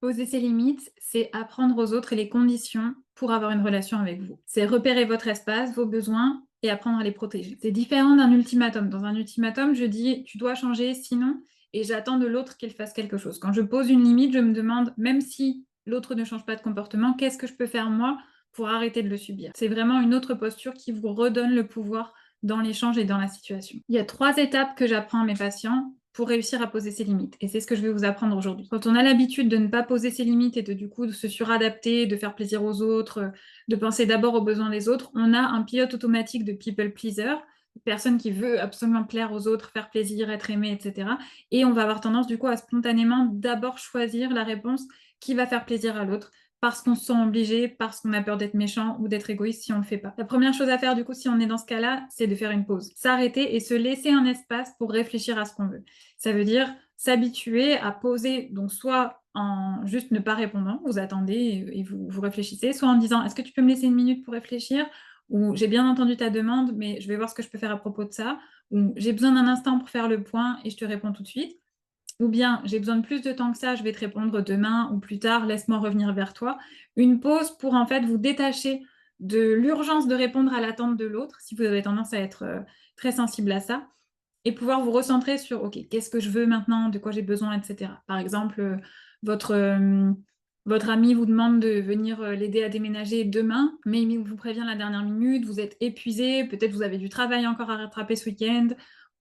Poser ses limites, c'est apprendre aux autres les conditions pour avoir une relation avec vous. C'est repérer votre espace, vos besoins et apprendre à les protéger. C'est différent d'un ultimatum. Dans un ultimatum, je dis tu dois changer sinon et j'attends de l'autre qu'il fasse quelque chose. Quand je pose une limite, je me demande même si l'autre ne change pas de comportement, qu'est-ce que je peux faire moi pour arrêter de le subir? C'est vraiment une autre posture qui vous redonne le pouvoir dans l'échange et dans la situation. Il y a 3 étapes que j'apprends à mes patients pour réussir à poser ses limites. Et c'est ce que je vais vous apprendre aujourd'hui. Quand on a l'habitude de ne pas poser ses limites et du coup de se suradapter, de faire plaisir aux autres, de penser d'abord aux besoins des autres, on a un pilote automatique de people pleaser, personne qui veut absolument plaire aux autres, faire plaisir, être aimé, etc. Et on va avoir tendance du coup à spontanément d'abord choisir la réponse qui va faire plaisir à l'autre, parce qu'on se sent obligé, parce qu'on a peur d'être méchant ou d'être égoïste si on ne le fait pas. La première chose à faire du coup si on est dans ce cas-là, c'est de faire une pause. S'arrêter et se laisser un espace pour réfléchir à ce qu'on veut. Ça veut dire s'habituer à poser, donc soit en juste ne pas répondant, vous attendez et vous réfléchissez, soit en disant est-ce que tu peux me laisser une minute pour réfléchir, ou j'ai bien entendu ta demande, mais je vais voir ce que je peux faire à propos de ça, ou j'ai besoin d'un instant pour faire le point et je te réponds tout de suite. Ou bien, j'ai besoin de plus de temps que ça, je vais te répondre demain ou plus tard, laisse-moi revenir vers toi. Une pause pour en fait vous détacher de l'urgence de répondre à l'attente de l'autre, si vous avez tendance à être très sensible à ça, et pouvoir vous recentrer sur, OK, qu'est-ce que je veux maintenant, de quoi j'ai besoin, etc. Par exemple, votre, euh, votre ami vous demande de venir l'aider à déménager demain, mais il vous prévient la dernière minute, vous êtes épuisé, peut-être vous avez du travail encore à rattraper ce week-end,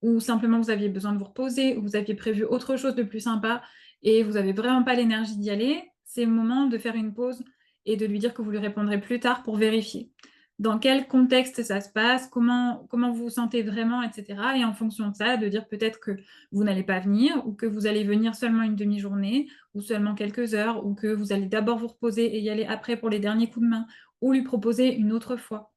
ou simplement vous aviez besoin de vous reposer, ou vous aviez prévu autre chose de plus sympa, et vous n'avez vraiment pas l'énergie d'y aller, c'est le moment de faire une pause et de lui dire que vous lui répondrez plus tard pour vérifier dans quel contexte ça se passe, comment vous vous sentez vraiment, etc. Et en fonction de ça, de dire peut-être que vous n'allez pas venir, ou que vous allez venir seulement une demi-journée, ou seulement quelques heures, ou que vous allez d'abord vous reposer et y aller après pour les derniers coups de main, ou lui proposer une autre fois.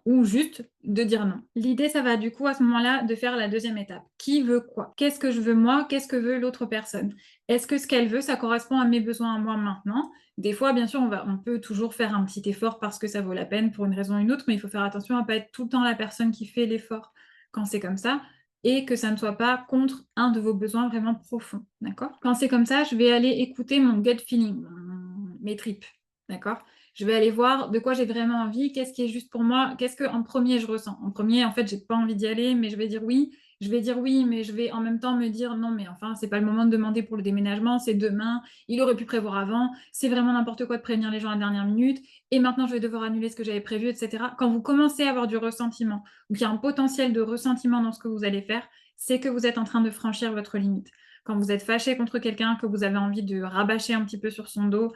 Ou juste de dire non. L'idée, ça va du coup à ce moment-là de faire la deuxième étape. Qui veut quoi? Qu'est-ce que je veux moi? Qu'est-ce que veut l'autre personne? Est-ce que ce qu'elle veut, ça correspond à mes besoins à moi maintenant? Des fois, bien sûr, on peut toujours faire un petit effort parce que ça vaut la peine pour une raison ou une autre, mais il faut faire attention à ne pas être tout le temps la personne qui fait l'effort quand c'est comme ça, et que ça ne soit pas contre un de vos besoins vraiment profonds, d'accord? Quand c'est comme ça, je vais aller écouter mon gut feeling, mes tripes, d'accord? Je vais aller voir de quoi j'ai vraiment envie, qu'est-ce qui est juste pour moi, qu'est-ce que en premier je ressens. En premier, en fait, j'ai pas envie d'y aller, mais je vais dire oui. Je vais dire oui, mais je vais en même temps me dire non, mais enfin, c'est pas le moment de demander pour le déménagement, c'est demain, il aurait pu prévoir avant, c'est vraiment n'importe quoi de prévenir les gens à la dernière minute, et maintenant je vais devoir annuler ce que j'avais prévu, etc. Quand vous commencez à avoir du ressentiment, ou qu'il y a un potentiel de ressentiment dans ce que vous allez faire, c'est que vous êtes en train de franchir votre limite. Quand vous êtes fâché contre quelqu'un, que vous avez envie de rabâcher un petit peu sur son dos,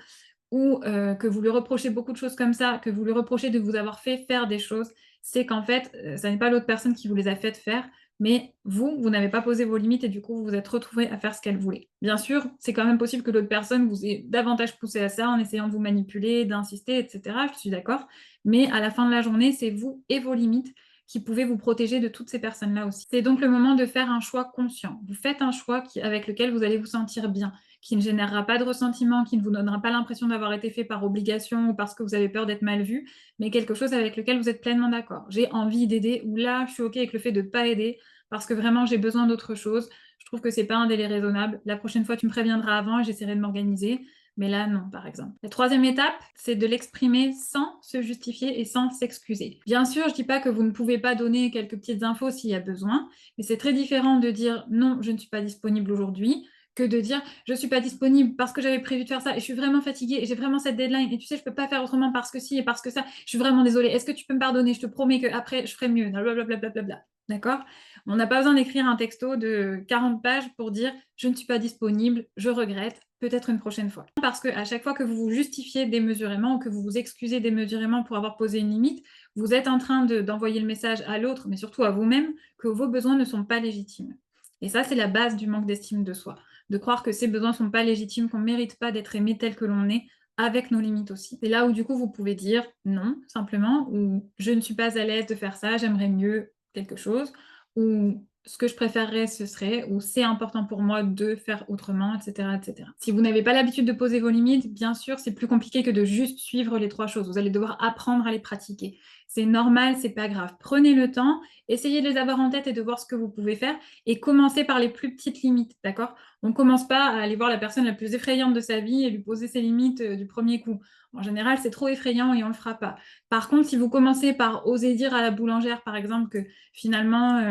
ou que vous lui reprochez beaucoup de choses comme ça, que vous lui reprochez de vous avoir fait faire des choses, c'est qu'en fait, ça n'est pas l'autre personne qui vous les a faites faire, mais vous n'avez pas posé vos limites et du coup, vous vous êtes retrouvé à faire ce qu'elle voulait. Bien sûr, c'est quand même possible que l'autre personne vous ait davantage poussé à ça en essayant de vous manipuler, d'insister, etc. Je suis d'accord. Mais à la fin de la journée, c'est vous et vos limites qui pouvez vous protéger de toutes ces personnes-là aussi. C'est donc le moment de faire un choix conscient. Vous faites un choix avec lequel vous allez vous sentir bien, qui ne générera pas de ressentiment, qui ne vous donnera pas l'impression d'avoir été fait par obligation ou parce que vous avez peur d'être mal vu, mais quelque chose avec lequel vous êtes pleinement d'accord. J'ai envie d'aider, ou là, je suis OK avec le fait de ne pas aider, parce que vraiment, j'ai besoin d'autre chose. Je trouve que c'est pas un délai raisonnable. La prochaine fois, tu me préviendras avant et j'essaierai de m'organiser. Mais là, non, par exemple. La troisième étape, c'est de l'exprimer sans se justifier et sans s'excuser. Bien sûr, je dis pas que vous ne pouvez pas donner quelques petites infos s'il y a besoin, mais c'est très différent de dire non, je ne suis pas disponible aujourd'hui, que de dire je suis pas disponible parce que j'avais prévu de faire ça et je suis vraiment fatiguée et j'ai vraiment cette deadline et tu sais je peux pas faire autrement parce que si et parce que ça, je suis vraiment désolée, est-ce que tu peux me pardonner, je te promets que après je ferai mieux, blablabla. D'accord? On n'a pas besoin d'écrire un texto de 40 pages pour dire je ne suis pas disponible, je regrette, peut-être une prochaine fois. Parce que à chaque fois que vous vous justifiez démesurément ou que vous vous excusez démesurément pour avoir posé une limite, vous êtes en train d'envoyer le message à l'autre, mais surtout à vous-même, que vos besoins ne sont pas légitimes. Et ça, c'est la base du manque d'estime de soi, de croire que ces besoins ne sont pas légitimes, qu'on ne mérite pas d'être aimé tel que l'on est, avec nos limites aussi. C'est là où du coup vous pouvez dire non, simplement, ou je ne suis pas à l'aise de faire ça, j'aimerais mieux quelque chose, ou ce que je préférerais, ce serait, ou c'est important pour moi de faire autrement, et cetera, et cetera. Si vous n'avez pas l'habitude de poser vos limites, bien sûr, c'est plus compliqué que de juste suivre les 3 choses. Vous allez devoir apprendre à les pratiquer. C'est normal, c'est pas grave. Prenez le temps, essayez de les avoir en tête et de voir ce que vous pouvez faire et commencez par les plus petites limites, d'accord? On commence pas à aller voir la personne la plus effrayante de sa vie et lui poser ses limites, du premier coup. En général, c'est trop effrayant et on le fera pas. Par contre, si vous commencez par oser dire à la boulangère, par exemple, que finalement,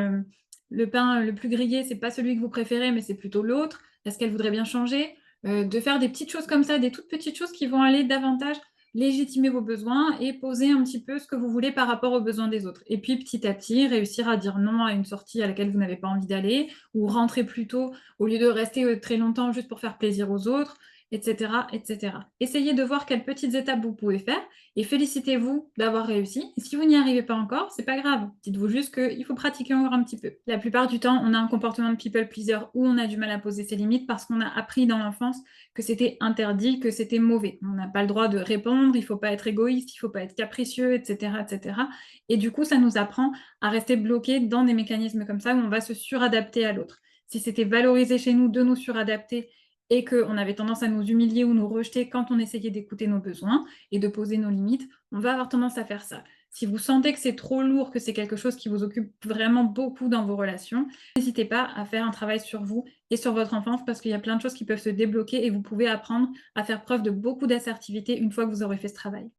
le pain le plus grillé, c'est pas celui que vous préférez, mais c'est plutôt l'autre. Est-ce qu'elle voudrait bien changer? De faire des petites choses comme ça, des toutes petites choses qui vont aller davantage légitimer vos besoins et poser un petit peu ce que vous voulez par rapport aux besoins des autres. Et puis petit à petit, réussir à dire non à une sortie à laquelle vous n'avez pas envie d'aller, ou rentrer plus tôt au lieu de rester très longtemps juste pour faire plaisir aux autres, etc., etc. Essayez de voir quelles petites étapes vous pouvez faire et félicitez-vous d'avoir réussi. Et si vous n'y arrivez pas encore, c'est pas grave. Dites-vous juste qu'il faut pratiquer encore un petit peu. La plupart du temps, on a un comportement de people pleaser où on a du mal à poser ses limites parce qu'on a appris dans l'enfance que c'était interdit, que c'était mauvais. On n'a pas le droit de répondre, il faut pas être égoïste, il faut pas être capricieux, etc., etc. Et du coup, ça nous apprend à rester bloqués dans des mécanismes comme ça où on va se suradapter à l'autre. Si c'était valorisé chez nous de nous suradapter et qu'on avait tendance à nous humilier ou nous rejeter quand on essayait d'écouter nos besoins et de poser nos limites, on va avoir tendance à faire ça. Si vous sentez que c'est trop lourd, que c'est quelque chose qui vous occupe vraiment beaucoup dans vos relations, n'hésitez pas à faire un travail sur vous et sur votre enfance parce qu'il y a plein de choses qui peuvent se débloquer et vous pouvez apprendre à faire preuve de beaucoup d'assertivité une fois que vous aurez fait ce travail.